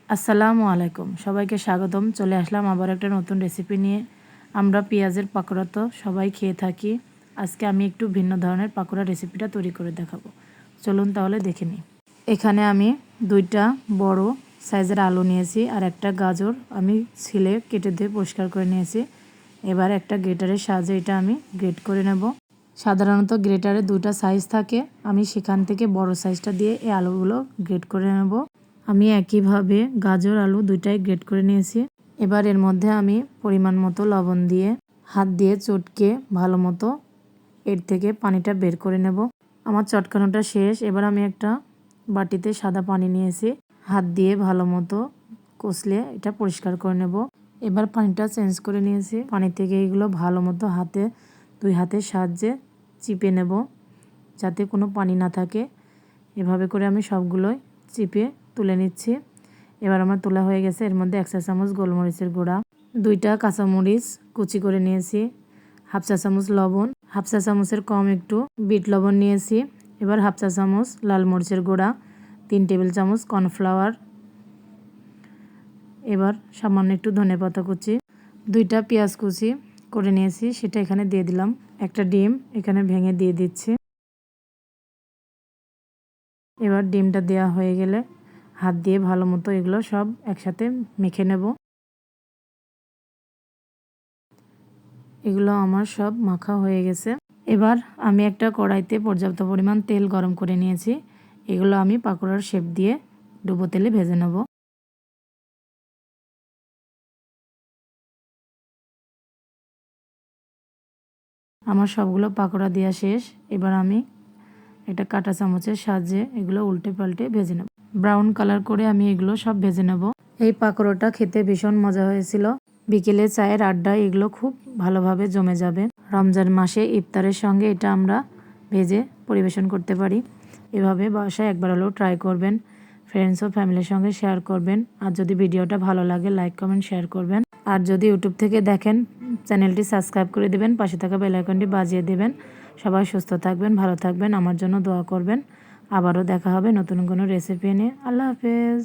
আসসালামু আলাইকুম, সবাইকে স্বাগতম। চলে আসলাম আবার একটা নতুন রেসিপি নিয়ে। আমরা পেঁয়াজের পাকোড়া তো সবাই খেয়ে থাকি। আজকে আমি একটু ভিন্ন ধরনের পাকোড়া রেসিপিটা তৈরি করে দেখাবো। চলুন তাহলে দেখে নিই। এখানে আমি 2টা বড় সাইজের আলু নিয়েছি আর একটা গাজর আমি ছিলে কেটে দিয়ে পরিষ্কার করে নিয়েছি। এবার একটা গ্রেটারের সাহায্যে এটা আমি গ্রেট করে নেব। সাধারণত গ্রেটারে 2টা সাইজ থাকে, আমি সেখান থেকে বড় সাইজটা দিয়ে এই আলুগুলো গ্রেট করে নেব। আমি একইভাবে গাজর আলু 2টাই গ্রেট করে নিয়েছি। এবার এর মধ্যে আমি পরিমাণ মতো লবণ দিয়ে হাত দিয়ে চটকে ভালো মতো এর থেকে পানিটা বের করে নেব। আমার চটকানোটা শেষ। এবার আমি একটা বাটিতে সাদা পানি নিয়েছি, হাত দিয়ে ভালো মতো কষলে এটা পরিষ্কার করে নেব। এবার পানিটা চেঞ্জ করে নিয়েছি। পানি থেকে এগুলো ভালো মতো দুই হাতের সাহায্যে চিপে নেব যাতে কোনো পানি না থাকে। এভাবে করে আমি সবগুলোই চিপে তুলে নিচ্ছি। এবার আমার তোলা হয়ে গেছে। এর মধ্যে 1 চা চামচ গোলমরিচের গুঁড়া, 2টা কাঁচামরিচ কুচি করে নিয়েছি, 1/2 চা চামচ লবণ, 1/2 চা চামচের কম একটু বিট লবণ নিয়েছি। এবার 1/2 চা চামচ লাল মরিচের গুঁড়া, 3 টেবিল চামচ কর্নফ্লাওয়ার। এবার সামান্য একটু ধনেপাতা কুচি, 2টা পেঁয়াজ কুচি করে নিয়েছি, সেটা এখানে দিয়ে দিলাম। একটা ডিম এখানে ভেঙে দিয়ে দিচ্ছি। এবার ডিমটা দেওয়া হয়ে গেলে হাত দিয়ে ভালো মতো এগুলো সব একসাথে মেখে নেব। এগুলো আমার সব মাখা হয়ে গেছে। এবার আমি একটা কড়াইতে পর্যাপ্ত পরিমাণ তেল গরম করে নিয়েছি। এগুলো আমি পাকোড়ার শেপ দিয়ে ডুবো তেলে ভেজে নেব। আমার সবগুলো পাকোড়া দেওয়া শেষ। এবার আমি একটা কাঁটা চামচের সাহায্যে এগুলো উল্টে পাল্টে ভেজে নেব। ব্রাউন কালার করে আমি এগুলো সব ভেজে নেব। এই পাকোড়াটা খেতে ভীষণ মজা হয়েছিল। বিকেলে চায়ের আড্ডায় এগুলো খুব ভালোভাবে জমে যাবে। রমজান মাসে ইফতারের সঙ্গে এটা আমরা ভেজে পরিবেশন করতে পারি। এভাবে বাসায় একবার হলেও ট্রাই করবেন। ফ্রেন্ডস ও ফ্যামিলির সঙ্গে শেয়ার করবেন। আর যদি ভিডিওটা ভালো লাগে লাইক কমেন্ট শেয়ার করবেন। আর যদি ইউটিউব থেকে দেখেন চ্যানেলটি সাবস্ক্রাইব করে দেবেন, পাশে থাকা বেল আইকনটি বাজিয়ে দেবেন। সবাই সুস্থ থাকবেন, ভালো থাকবেন, আমার জন্য দোয়া করবেন। আবারও দেখা হবে নতুন কোনো রেসিপি নিয়ে। আল্লাহ হাফেজ।